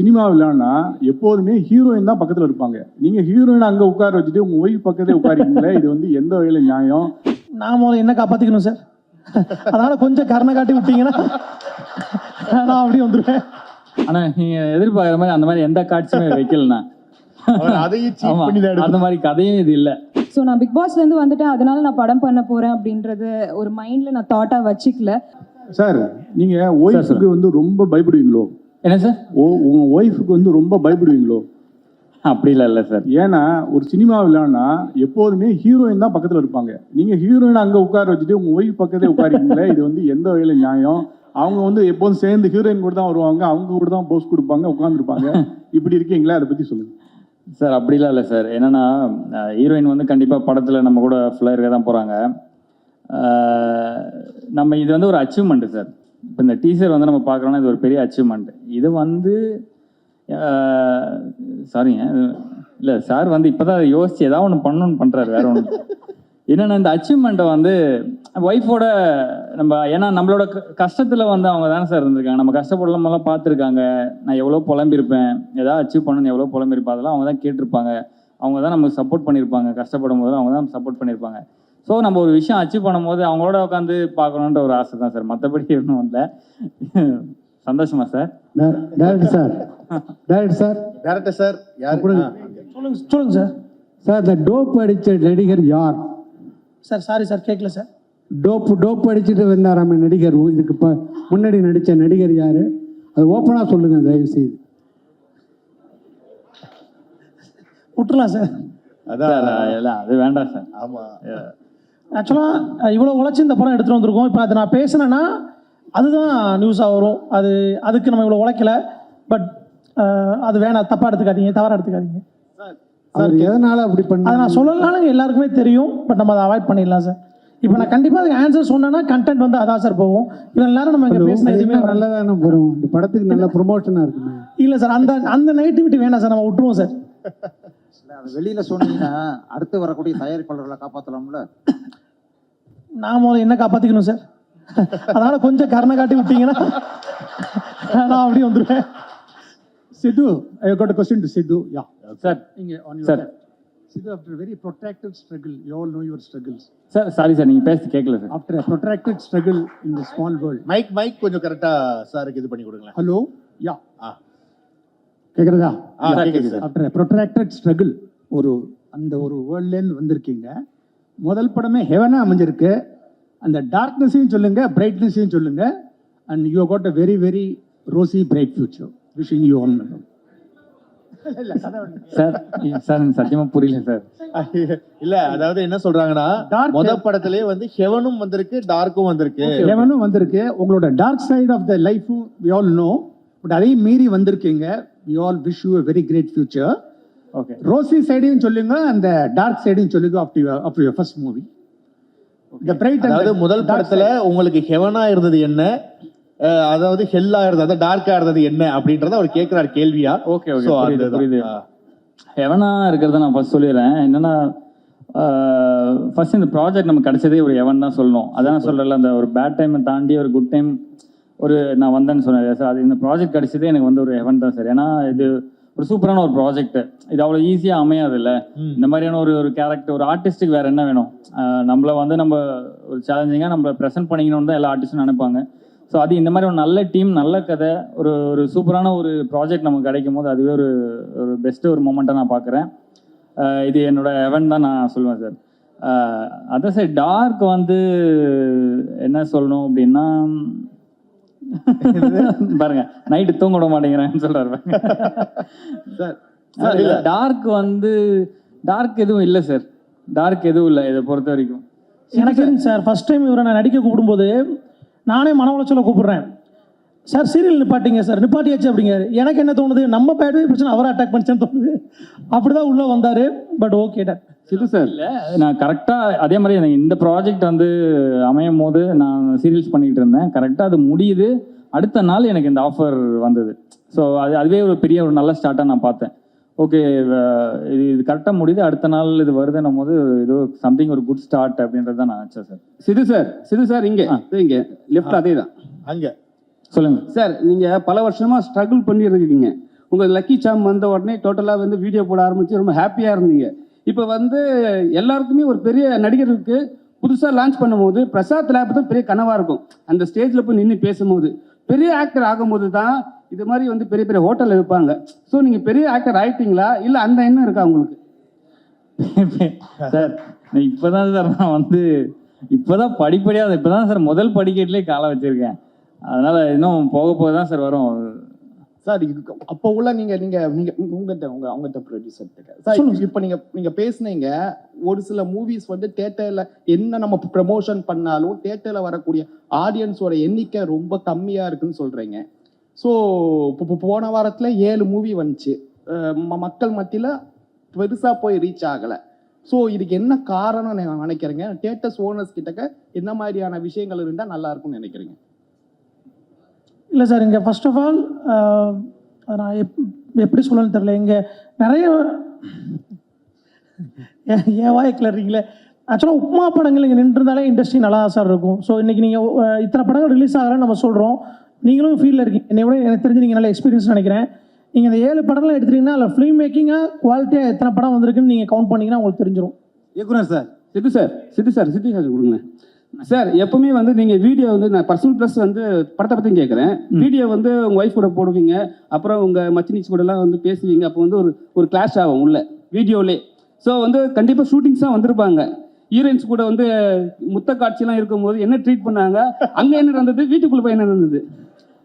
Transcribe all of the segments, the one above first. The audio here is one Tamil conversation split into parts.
சினிமா விளையாடுனா எப்போதுமே ஹீரோயின் தான் பக்கத்துல இருப்பாங்க. நீங்க ஹீரோயின் அங்க உட்கார வச்சுட்டு உங்க ஒய்ஃப் பக்கத்தே உட்காரிங்களே, இது வந்து எந்த வகையில நியாயம்? நான் முதல்ல என்ன காப்பாத்திக்கணும் சார். அதனால கொஞ்சம் கருணை காட்டி விட்டீங்கன்னா நான் அப்படியே வந்துடுவேன். ஆனா நீங்க எதிர்பார்க்குற மாதிரி அந்த மாதிரி எந்த காட்சியுமே வைக்கலண்ணா. அந்த மாதிரி கதையும் இது இல்லை. ஸோ நான் பிக் பாஸ்லேருந்து வந்துட்டேன், அதனால நான் படம் பண்ண போகிறேன் அப்படின்றது ஒரு மைண்டில் நான் தாட்டாக வச்சுக்கல. சார் நீங்க ஒய்ஃபுக்கு வந்து ரொம்ப பயப்படுவீங்களோ? என்ன சார்? உங்க ஒய்ஃபுக்கு வந்து ரொம்ப பயப்படுவீங்களோ? அப்படிலாம் இல்லை சார். ஏன்னா ஒரு சினிமா விளையாடுனா எப்போதுமே ஹீரோயின் தான் பக்கத்துல இருப்பாங்க. நீங்க ஹீரோயின் அங்க உட்கார வச்சுட்டு உங்க ஒய்ஃப் பக்கத்தே உட்காரிங்களே, இது வந்து எந்த வகையில நியாயம்? அவங்க வந்து எப்போதும் சேர்ந்து ஹீரோயின் கூட தான் வருவாங்க, அவங்க கூட தான் போஸ் கொடுப்பாங்க, உட்காந்துருப்பாங்க. இப்படி இருக்கீங்களா? அதை பத்தி சொல்லுங்க சார். அப்படிலாம் இல்லை சார். என்னன்னா ஹீரோயின் வந்து கண்டிப்பாக படத்தில் நம்ம கூட ஃபுல்லாக இருக்க தான் போகிறாங்க. நம்ம இது வந்து ஒரு அச்சீவ்மெண்ட்டு சார். இப்போ இந்த டீசர் வந்து நம்ம பார்க்குறோன்னா இது ஒரு பெரிய அச்சீவ்மெண்ட்டு. இது வந்து சாரிங்க, இல்லை சார் வந்து இப்போ தான் யோசிச்சு ஏதாவது ஒன்று பண்ணணுன்னு பண்ணுறாரு, வேற ஒன்று. என்னென்னா இந்த அச்சீவ்மெண்ட்டை வந்து ஒய்ஃபோட நம்ம, ஏன்னா நம்மளோட கஷ்டத்தில் வந்து அவங்க தானே சார் இருந்திருக்காங்க. நம்ம கஷ்டப்படலாமெல்லாம் பார்த்துருக்காங்க. நான் எவ்வளோ புலம்பிருப்பேன், எதாவது அச்சீவ் பண்ணணும்னு எவ்வளோ புலம்பிருப்பேன், அதெல்லாம் அவங்க தான் கேட்டிருப்பாங்க. அவங்க தான் நமக்கு சப்போர்ட் பண்ணியிருப்பாங்க. கஷ்டப்படும் போது அவங்க தான் சப்போர்ட் பண்ணியிருப்பாங்க. ஸோ நம்ம ஒரு விஷயம் அச்சீவ் பண்ணும்போது அவங்களோட உட்காந்து பார்க்கணுன்ற ஒரு ஆசை தான் சார், மற்றபடி ஒன்றும் இல்லை. சந்தோஷமா sir? Director sir, director sir, director sir யார்? சொல்லுங்க சார். சார் இந்த டோப் அடித்த நடிகர் யார் சார்? சாரி சார், கேட்கல சார். டோப் அடிச்சுட்டு வந்தாராம நடிகர், இதுக்கு முன்னாடி நடித்த நடிகர் யாரு? அது ஓப்பனாக சொல்லுங்க தயவு செய்து. விட்டுலாம் சார். அதான் அது வேண்டாம் சார். ஆமாம், ஆக்சுவலாக இவ்வளோ உழைச்சி இந்த படம் எடுத்துகிட்டு வந்திருக்கோம். இப்போ அதை நான் பேசினேன்னா அதுதான் நியூஸாக வரும். அதுக்கு நம்ம இவ்வளோ உழைக்கல. பட் அது வேணாம், தப்பாக எடுத்துக்காதீங்க, தவறாக எடுத்துக்காதீங்க. அது எதனால அப்படி பண்ண அதை நான் சொல்லலாம்னு எல்லாருக்குமே தெரியும். பட் நம்ம அதை அவாய்ட் பண்ணிடலாம் சார். இப்போ நான் கண்டிப்பாக அதுக்கு ஆன்சர் சொன்னேன்னா கண்டென்ட் வந்து அதான் சார் போகும். இவ்வளோ நேரம் நம்ம இங்கே பேசின எதுவுமே நல்லதானே போகிறோம். இந்த படத்துக்கு நல்ல ப்ரொமோஷனாக இருக்குமே. இல்லை சார், அந்த நெகட்டிவிட்டி வேணாம் சார், நம்ம விட்டுருவோம் சார். அது வெளியில் சொன்னீங்கன்னா அடுத்து வரக்கூடிய தயாரிப்பாளர்களை காப்பாற்றலாம்ல. நான் முதல்ல என்ன காப்பாற்றிக்கணும் சார். அதனால கொஞ்சம் கருணை காட்டி விட்டீங்கன்னா நான் அப்படியே வந்துடுவேன். Sidhu, I got a question to Sidhu. Yeah. Sir. On your Sir. side. Sidhu, after a very protracted struggle, you all know your struggles. Sir sorry sir, நீங்கள் பேசி கேட்கல sir. After a protracted struggle in the small world. Mike கொஞ்சம் கரெக்டாக சாருக்கு இது பண்ணி கொடுங்களேன். Hello? Yeah. கேட்குறதா? கேட்குது sir. After a protracted struggle, அந்த ஒரு வேர்ல்ட்லேருந்து வந்திருக்கீங்க. முதல் படமே ஹெவனாக அமைஞ்சிருக்கு. அந்த டார்க்னஸையும் சொல்லுங்க, பிரைட்னஸையும் சொல்லுங்க. And you got a very very rosy bright future. Wishing you all. Sir sir சத்தியமா புரியல சார். இல்ல, அதாவது என்ன சொல்றாங்கன்னா முதல் படத்திலே வந்து ஹெவனும் வந்திருக்கு, டார்க்கும் வந்திருக்கு. ஹெவனும் வந்திருக்கு. உங்களோட dark side of the life we all know. But அதையும் மீறி வந்திருக்கீங்க. We all wish you a very great future. Okay. Rosy சைடையும் சொல்லுங்க, அந்த டார்க் சைடையும் சொல்லுங்க of your first movie. The bright. அதாவது முதல் படத்துல உங்களுக்கு ஹெவனா இருந்தது என்ன, அதாவது ஹெல்லா இருந்தது, டார்க்கா இருந்தது என்ன அப்படின்றத அவர் கேட்கிறார் கேள்வியா. ஓகே ஓகே, புரியுது. ஹெவனா இருக்கிறத நான் ஃபர்ஸ்ட் சொல்லிடுறேன். என்னன்னா ஃபர்ஸ்ட் இந்த ப்ராஜெக்ட் நமக்கு கிடைச்சதே ஒரு ஹெவன் தான் சொல்லணும். அதான் நான் சொல்கிறேன்ல, அந்த ஒரு பேட் டைமை தாண்டி ஒரு குட் டைம் நான் வந்தேன்னு சொன்னேன் சார். அது இந்த ப்ராஜெக்ட் கிடைச்சதே எனக்கு வந்து ஒரு ஹெவன் தான் சார். ஏன்னா இது ஒரு சூப்பரான ஒரு ப்ராஜெக்ட். இது அவ்வளோ ஈஸியாக அமையாது இல்லை. இந்த மாதிரியான ஒரு கேரக்டர், ஒரு ஆர்டிஸ்ட்டுக்கு வேறு என்ன வேணும்? நம்மளை வந்து நம்ம ஒரு சேலஞ்சிங்காக நம்மளை ப்ரெசென்ட் பண்ணிக்கணும்னு தான் எல்லா ஆர்டிஸ்ட்டும் நினைப்பாங்க. ஸோ அது இந்த மாதிரி ஒரு நல்ல டீம், நல்ல கதை, ஒரு சூப்பரான ஒரு ப்ராஜெக்ட் நமக்கு கிடைக்கும் போது அதுவே ஒரு பெஸ்ட்டு ஒரு மூமெண்ட்டாக நான் பார்க்குறேன். இது என்னோட ஹெவன் தான் நான் சொல்லுவேன் சார். அதான் சார், டார்க் வந்து என்ன சொல்லணும் அப்படின்னா, பாருங்க நைட்டு தூங்க விட மாட்டேங்கிறேன்னு சொல்றாரு. டார்க் வந்து டார்க் எதுவும் இல்லை சார். டார்க் எதுவும் இல்லை இதை பொறுத்த வரைக்கும். எனக்கு சார் ஃபர்ஸ்ட் டைம் இவரை நான் நடிக்க கூப்பிடும்போது நானே மன உளைச்சல கூப்பிடுறேன். சார் சீரியல் நிப்பாட்டிங்க சார், நிப்பாட்டியாச்சு அப்படிங்கிறாரு. எனக்கு என்ன தோணுது, நம்ம பேட்வே பிரச்சனை அவரை அட்டாக் பண்ணிச்சேன்னு தோணுது. அப்படிதான் உள்ள வந்தாரு. பட் ஓகே டாக் சிது சார். இல்லை, நான் கரெக்டாக அதே மாதிரி எனக்கு இந்த ப்ராஜெக்ட் வந்து அமையும் போது நான் சீரியல்ஸ் பண்ணிகிட்டு இருந்தேன். கரெக்டாக அது முடியுது, அடுத்த நாள் எனக்கு இந்த ஆஃபர் வந்தது. ஸோ அதுவே ஒரு பெரிய ஒரு நல்ல ஸ்டார்ட்டாக நான் பார்த்தேன். ஓகே, இது கரெக்டாக முடியுது, அடுத்த நாள் இது வருதுன்னும் போது ஏதோ சம்திங் ஒரு குட் ஸ்டார்ட் அப்படின்றது தான் நான் நினச்சேன் சார். சிது சார் இங்கே லெஃப்ட் அதே தான் அங்கே சொல்லுங்கள் சார். நீங்கள் பல வருஷமாக ஸ்ட்ரகிள் பண்ணியிருக்கீங்க. உங்கள் லக்கி சாம் வந்த உடனே டோட்டலாக வந்து வீடியோ போட ஆரம்பித்து ரொம்ப ஹாப்பியாக இருந்தீங்க. இப்போ வந்து எல்லாருக்குமே ஒரு பெரிய நடிகர்களுக்கு புதுசாக லான்ச் பண்ணும்போது பிரசாத் லேப் தான் பெரிய கனவாக இருக்கும். அந்த ஸ்டேஜில் போய் நின்று பேசும்போது பெரிய ஆக்டர் ஆகும்போது தான் இது மாதிரி வந்து பெரிய பெரிய ஹோட்டலில் வைப்பாங்க. ஸோ நீங்கள் பெரிய ஆக்டர் ஆகிட்டீங்களா, இல்லை அந்த எண்ணம் இருக்கா உங்களுக்கு? சார் இப்போதான் சார் நான் வந்து இப்போதான் படிப்படியாக இப்போதான் சார் முதல் படிக்கட்டிலே காலை வச்சுருக்கேன். அதனால் இன்னும் போக போக தான் சார் வரும். சார் இதுக்கு அப்போ உள்ள நீங்க உங்கள்கிட்ட ப்ரொடியூசர் சார், இப்போ நீங்க பேசுனீங்க ஒரு சில மூவிஸ் வந்து தியேட்டர்ல என்ன நம்ம ப்ரமோஷன் பண்ணாலும் தியேட்டர்ல வரக்கூடிய ஆடியன்ஸோட எண்ணிக்கை ரொம்ப கம்மியா இருக்குன்னு சொல்றீங்க. ஸோ இப்போ போன வாரத்துல 7 மூவி வந்துச்சு, மக்கள் மத்தியில பெருசா போய் ரீச் ஆகல. ஸோ இதுக்கு என்ன காரணம் நினைக்கிறீங்க? தியேட்டர்ஸ் ஓனர்ஸ் கிட்டக்க என்ன மாதிரியான விஷயங்கள் இருந்தால் நல்லா இருக்கும்னு நினைக்கிறீங்க? இல்லை சார், இங்கே ஃபர்ஸ்ட் ஆஃப் ஆல் நான் எப்படி சொல்லணும்னு தெரில. இங்கே நிறைய ஏன் வாய் கிளறீங்களே. ஆக்சுவலாக உப்மா படங்கள் இங்கே நின்றுருந்தாலே இண்டஸ்ட்ரி நல்லா சார் இருக்கும். ஸோ இன்றைக்கி நீங்கள் இத்தனை படங்கள் ரிலீஸ் ஆகலன்னு நம்ம சொல்கிறோம். நீங்களும் ஃபீல்டில் இருக்கீங்க, என்னை விட எனக்கு தெரிஞ்சு நீங்கள் நல்ல எக்ஸ்பீரியன்ஸ் நினைக்கிறேன். நீங்கள் இந்த 7 படம்லாம் எடுத்துட்டீங்கன்னா அதில் ஃபிலிம் மேக்கிங்காக குவாலிட்டியாக எத்தனை படம் வந்திருக்குன்னு நீங்கள் கவுண்ட் பண்ணிங்கன்னா உங்களுக்கு தெரிஞ்சிடும். இயக்குனர் சார், சித்து சார் கொடுங்க சார். எப்பவுமே வந்து நீங்கள் வீடியோ வந்து நான் பர்சனல் ப்ளஸ் வந்து படத்தை பற்றி கேட்குறேன். வீடியோ வந்து உங்கள் ஒய்ஃப் கூட போடுவீங்க, அப்புறம் உங்கள் மச்சினிச்சு கூடலாம் வந்து பேசுவீங்க. அப்போ வந்து ஒரு கிளாஷ் ஆகும் உள்ள வீடியோலே. ஸோ வந்து கண்டிப்பாக ஷூட்டிங்ஸாக வந்திருப்பாங்க. ஹீரோயின்ஸ் கூட வந்து முத்த காட்சியெல்லாம் இருக்கும்போது என்ன ட்ரீட் பண்ணாங்க, அங்கே என்ன நடந்தது, வீட்டுக்குள்ளே போய் என்ன நடந்தது?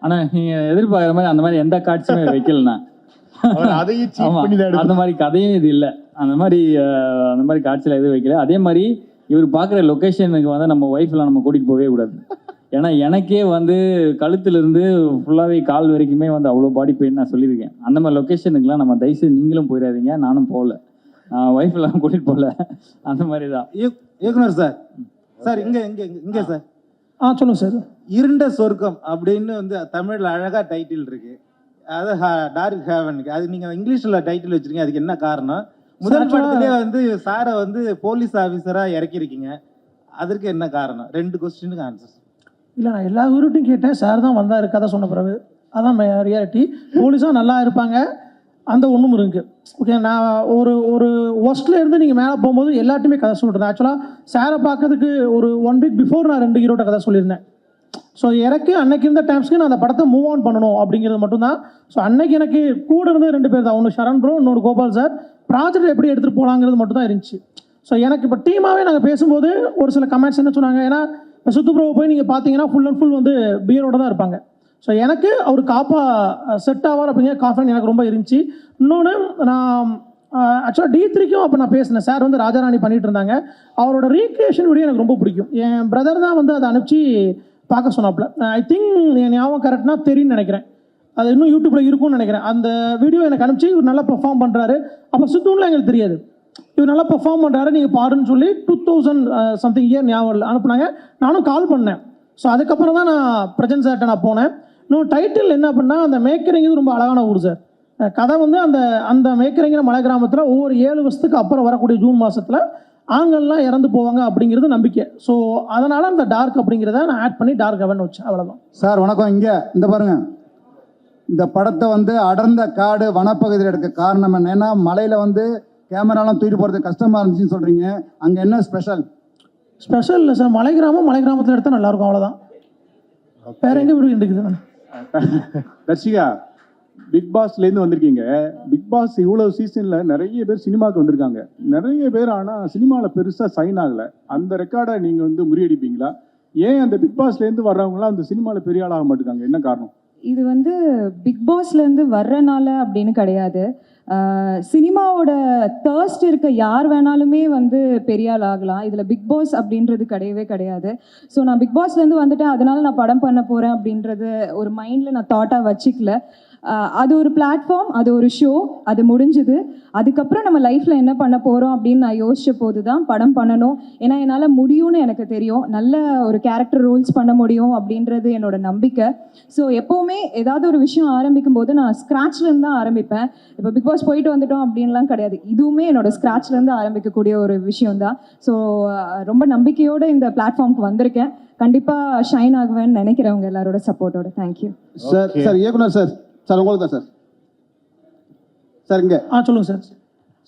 ஆனால் நீங்கள் எதிர்பார்க்குற மாதிரி அந்த மாதிரி எந்த காட்சியுமே வைக்கலண்ணா. அந்த மாதிரி கதையும் இது இல்லை. அந்த மாதிரி காட்சியில் எதுவும் வைக்கல. அதே மாதிரி இவர் பார்க்குற லொக்கேஷனுக்கு வந்து நம்ம ஒய்ஃப்லாம் நம்ம கூட்டிகிட்டு போகவே கூடாது. ஏன்னா எனக்கே வந்து கழுத்துலேருந்து ஃபுல்லாகவே கால் வரைக்குமே வந்து அவ்வளோ பாடி பெயின் நான் சொல்லியிருக்கேன். அந்த மாதிரி லொக்கேஷனுக்குலாம் நம்ம தயவுசெய்து நீங்களும் போயிடாதீங்க, நானும் போகல, ஒய்ஃபெல்லாம் கூட்டிகிட்டு போகல. அந்த மாதிரி தான். இயக்குனர் சார், சார் இங்கே சார் சொல்லுங்கள் சார். இருண்ட சொர்க்கம் அப்படின்னு வந்து தமிழில் அழகாக டைட்டில் இருக்கு. அது டார்க் ஹேவனுக்கு அது நீங்கள் இங்கிலீஷில் டைட்டில் வச்சுருக்கீங்க. அதுக்கு என்ன காரணம்? முதல் படத்திலே வந்து சாரை வந்து போலீஸ் ஆஃபீஸராக இறக்கிருக்கீங்க, அதற்கு என்ன காரணம்? 2 கொஸ்டினுக்கு ஆன்சர். இல்லை, நான் எல்லா ஊருட்டையும் கேட்டேன், சார் தான் வந்தார் கதை சொன்ன பிறகு. அதான் ரியாலிட்டி. போலீஸாக நல்லா இருப்பாங்க, அந்த ஒன்றும் இருக்குது. ஓகே, நான் ஒரு ஒஸ்ட்ல இருந்து நீங்கள் மேலே போகும்போது எல்லாத்தையுமே கதை சொல்லிட்டு ஆக்சுவலாக சாரை பார்க்கறதுக்கு ஒரு 1 வீக் பிஃபோர் நான் 2 ஹீரோட்ட கதை சொல்லியிருந்தேன். ஸோ எனக்கு அன்னைக்கு இருந்த டைம்ஸ்க்கு நான் அந்த படத்தை மூவ் ஆன் பண்ணணும் அப்படிங்கிறது மட்டும்தான். ஸோ அன்னைக்கு எனக்கு கூட இருந்தது 2 பேர் தான், ஒன்று சரண் ப்ரோ, இன்னொரு கோபால் சார். ப்ராஜெக்ட் எப்படி எடுத்துகிட்டு போகலாங்கிறது மட்டும் தான் இருந்துச்சு. ஸோ எனக்கு இப்போ டீமாகவே நாங்கள் பேசும்போது ஒரு சில கமெண்ட்ஸ் என்ன சொன்னாங்க, ஏன்னா இப்போ சுத்து ப்ரோவை போய் நீங்கள் பார்த்தீங்கன்னா ஃபுல் அண்ட் ஃபுல் வந்து பியரோட தான் இருப்பாங்க. ஸோ எனக்கு அவர் காப்பா செட் ஆவார் அப்படிங்கிற கான்ஃபிடன்ஸ் எனக்கு ரொம்ப இருந்துச்சு. இன்னொன்று, நான் ஆக்சுவலாக D3க்கும் அப்போ நான் பேசினேன். சார் வந்து ராஜாராணி பண்ணிகிட்டு இருந்தாங்க. அவரோட ரீக்ரியேஷன் வீடியோ எனக்கு ரொம்ப பிடிக்கும். என் பிரதர் தான் வந்து அதை அனுப்பிச்சு பார்க்க சொன்னாப்புல. ஐ திங்க் என் ஞாபகம் கரெக்ட்னா தெரியும்னு நினைக்கிறேன். அது இன்னும் யூடியூப்பில் இருக்கும்னு நினைக்கிறேன். அந்த வீடியோ எனக்கு அனுப்பிச்சு இவர் நல்லா பெர்ஃபார்ம் பண்ணுறாரு. அப்போ சுத்தூரில் எங்களுக்கு தெரியாது, இவர் நல்லா பெர்ஃபார்ம் பண்ணுறாரு, நீங்கள் பாருன்னு சொல்லி 2000 சம்திங் இயர் ஞாபகம் அனுப்புனாங்க. நானும் கால் பண்ணேன். ஸோ அதுக்கப்புறம் தான் நான் பிரஜன் சார்ட்ட நான் போனேன். இன்னும் டைட்டில் என்ன பண்ணால், அந்த மேக்கரிங்கிறது ரொம்ப அழகான ஊர் சார். கதை வந்து அந்த மேக்கரிங்கிற மலை கிராமத்தில் ஒவ்வொரு 7 வருஷத்துக்கு அப்புறம் வரக்கூடிய ஜூன் மாதத்தில் ஆண்கள்லாம் இறந்து போவாங்க அப்படிங்கிறது நம்பிக்கை. ஸோ அதனால் அந்த டார்க் அப்படிங்கிறத நான் ஆட் பண்ணி டார்க் ஹெவன் வச்சேன், அவ்வளோதான். சார் வணக்கம். இங்கே இந்த பாருங்கள், இந்த படத்தை வந்து அடர்ந்த காடு வனப்பகுதியில் எடுக்க காரணம் என்ன? ஏன்னா மலையில் வந்து கேமராலாம் தூக்கிட்டு போகிறது கஷ்டமாக இருந்துச்சுன்னு சொல்கிறீங்க. அங்கே என்ன ஸ்பெஷல் இல்லை சார், மலை கிராமத்தில் எடுத்தால் நல்லாயிருக்கும், அவ்வளோதான். வேற எங்கே இருக்குது? தர்ஷிகா, பிக் பாஸ்லேருந்து வந்திருக்கீங்க. பிக் பாஸ் இவ்வளோ சீசனில் நிறைய பேர் சினிமாவுக்கு வந்திருக்காங்க, நிறைய பேர். ஆனால் சினிமாவில் பெருசாக சைன் ஆகலை. அந்த ரெக்கார்டை நீங்கள் வந்து முறியடிப்பீங்களா? ஏன் அந்த பிக் பாஸ்லேருந்து வர்றவங்களாம் அந்த சினிமாவில் பெரிய ஆளாக மாட்டேங்காங்க, என்ன காரணம்? இது வந்து பிக் பாஸ்லேருந்து வர்றனால அப்படின்னு கிடையாது. சினிமாவோட தர்ஸ்ட் இருக்க யார் வேணாலுமே வந்து பெரிய ஆள் ஆகலாம். இதில் பிக் பாஸ் அப்படின்றது கிடையவே கிடையாது. ஸோ நான் பிக் பாஸ்லேருந்து வந்துட்டேன், அதனால நான் படம் பண்ண போகிறேன் அப்படின்றது ஒரு மைண்டில் நான் தாட்டாக வச்சுக்கல. அது ஒரு பிளாட்ஃபார்ம், அது ஒரு ஷோ, அது முடிஞ்சுது. அதுக்கப்புறம் நம்ம லைஃப்பில் என்ன பண்ண போகிறோம் அப்படின்னு நான் யோசிச்ச போது தான் படம் பண்ணணும். ஏன்னா என்னால் முடியும்னு எனக்கு தெரியும், நல்ல ஒரு கேரக்டர் ரோல்ஸ் பண்ண முடியும் அப்படின்றது என்னோட நம்பிக்கை. ஸோ எப்போவுமே ஏதாவது ஒரு விஷயம் ஆரம்பிக்கும் போது நான் ஸ்க்ராட்ச்லேருந்து தான் ஆரம்பிப்பேன். இப்போ பிக் பாஸ் போயிட்டு வந்துட்டோம் அப்படின்லாம் கிடையாது, இதுவுமே என்னோட ஸ்க்ராட்ச்லேருந்து ஆரம்பிக்கக்கூடிய ஒரு விஷயம் தான். ஸோ ரொம்ப நம்பிக்கையோடு இந்த பிளாட்ஃபார்முக்கு வந்திருக்கேன். கண்டிப்பாக ஷைன் ஆகுவேன்னு நினைக்கிறவங்க எல்லாரோட சப்போர்ட்டோட. Thank you sir. இயக்குனர் சார், உங்களுக்கு தான் சார். சார் இங்கே சொல்லுங்கள் சார்.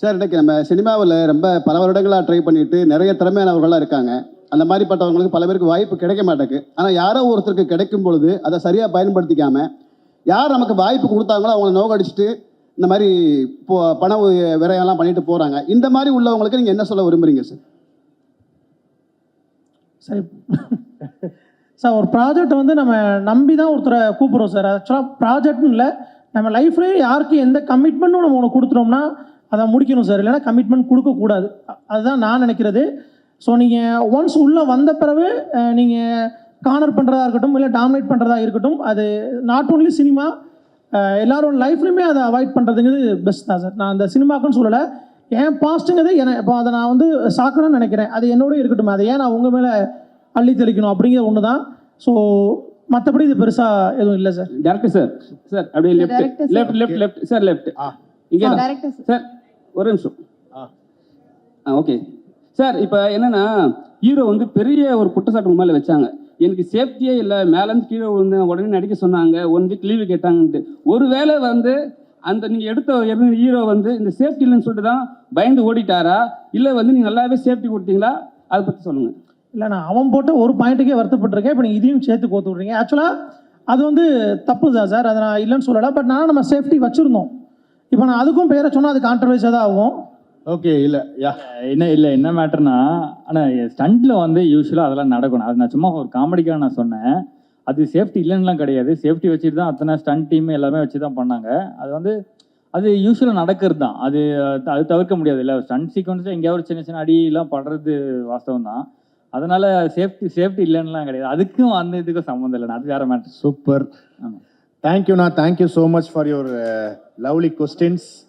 சார் இன்னைக்கு நம்ம சினிமாவில் ரொம்ப பல வருடங்களாக ட்ரை பண்ணிட்டு நிறைய திறமையானவர்களாக இருக்காங்க. அந்த மாதிரிப்பட்டவங்களுக்கு பல பேருக்கு வாய்ப்பு கிடைக்க மாட்டேங்குது. ஆனால் யாரோ ஒருத்தருக்கு கிடைக்கும் பொழுது அதை சரியாக பயன்படுத்திக்காம யார் நமக்கு வாய்ப்பு கொடுத்தாங்களோ அவங்கள நோக்கடிச்சிட்டு இந்த மாதிரி பண விரயம்லாம் பண்ணிட்டு போகிறாங்க. இந்த மாதிரி உள்ளவங்களுக்கு நீங்கள் என்ன சொல்ல விரும்புறீங்க சார்? சரி சார், ஒரு ப்ராஜெக்ட் வந்து நம்ம நம்பி தான் ஒருத்தரை கூப்பிட்றோம் சார். ஆக்சுவலாக ப்ராஜெக்ட்னு இல்லை, நம்ம லைஃப்லேயே யாருக்கு எந்த கமிட்மெண்ட்டும் நம்ம ஒன்று கொடுத்துட்டோம்னா அதை முடிக்கணும் சார். இல்லைன்னா கமிட்மெண்ட் கொடுக்கக்கூடாது. அதுதான் நான் நினைக்கிறது. ஸோ நீங்கள் ஒன்ஸ் உள்ளே வந்த பிறகு நீங்கள் கார்னர் பண்ணுறதா இருக்கட்டும், இல்லை டாமினேட் பண்ணுறதா இருக்கட்டும், அது நாட் ஓன்லி சினிமா, எல்லாரோட லைஃப்லையுமே அதை அவாய்ட் பண்ணுறதுங்கிறது பெஸ்ட் தான் சார். நான் அந்த சினிமாக்குன்னு சொல்லலை, என் பாஸ்ட்டுங்கிறது இப்போ அதை நான் வந்து சாக்கணும்னு நினைக்கிறேன். அது என்னோட இருக்கட்டும், அதை ஏன் நான் உங்கள் மேலே அள்ளி தெளிக்கணும் அப்படிங்கிற ஒன்று தான். ஸோ மற்றபடி இது பெருசாக எதுவும் இல்லை சார். டேரக்டர் சார், சார் அப்படியே லெஃப்ட் சார், லெஃப்ட் இங்கே சார், ஒரு நிமிஷம். ஓகே சார், இப்போ என்னன்னா ஹீரோ வந்து பெரிய ஒரு குற்றச்சாட்டு மேலே வச்சாங்க. எனக்கு சேஃப்டியே இல்லை, மேலேருந்து கீழே விழுந்து உடனே நடிக்க சொன்னாங்க, 1 வீக் லீவு கேட்டாங்கன்ட்டு. ஒருவேளை வந்து அந்த நீங்கள் எடுத்த ஹீரோ வந்து இந்த சேஃப்டி இல்லைன்னு சொல்லிட்டு தான் பயந்து ஓடிட்டாரா, இல்லை வந்து நீங்கள் நல்லாவே சேஃப்டி கொடுத்தீங்களா, அதை பற்றி சொல்லுங்கள். இல்லை, நான் அவன் போட்டு ஒரு பாயிண்ட்டுக்கே வருத்தப்பட்டிருக்கேன். இப்போ நீங்கள் இதையும் சேர்த்து கோத்து விட்றீங்க. ஆக்சுவலாக அது வந்து தப்பு தான் சார், அதை நான் இல்லைன்னு சொல்லலை. பட் நான் நம்ம சேஃப்டி வச்சுருந்தோம். இப்போ நான் அதுக்கும் பேரை சொன்னால் அது கான்ட்ரவர்ஸியாக தான் ஆகும். ஓகே, இல்லை என்ன மேட்டர்னா, ஆனால் ஸ்டண்ட்டில் வந்து யூஸ்வலாக அதெல்லாம் நடக்கணும். அது நான் சும்மா ஒரு காமெடிக்காக நான் சொன்னேன். அது சேஃப்டி இல்லைன்னுலாம் கிடையாது. சேஃப்டி வச்சுட்டு தான் அத்தனை ஸ்டண்ட் டீம் எல்லாமே வச்சு தான் பண்ணாங்க. அது வந்து அது யூஸ்வலாக நடக்கிறது தான். அது தவிர்க்க முடியாது. இல்லை, ஸ்டண்ட் சீக்வன்ஸில் எங்கேயாவது சின்ன சின்ன அடியெல்லாம் படுறது வாஸ்தவம் தான். அதனால சேஃப்டி இல்லைன்னுலாம் கிடையாது. அதுக்கும் அந்த இதுக்கும் சம்மந்தம் இல்லை. அது வேற மேட்டர். சூப்பர். தேங்க்யூண்ணா, thank you so much for your lovely questions.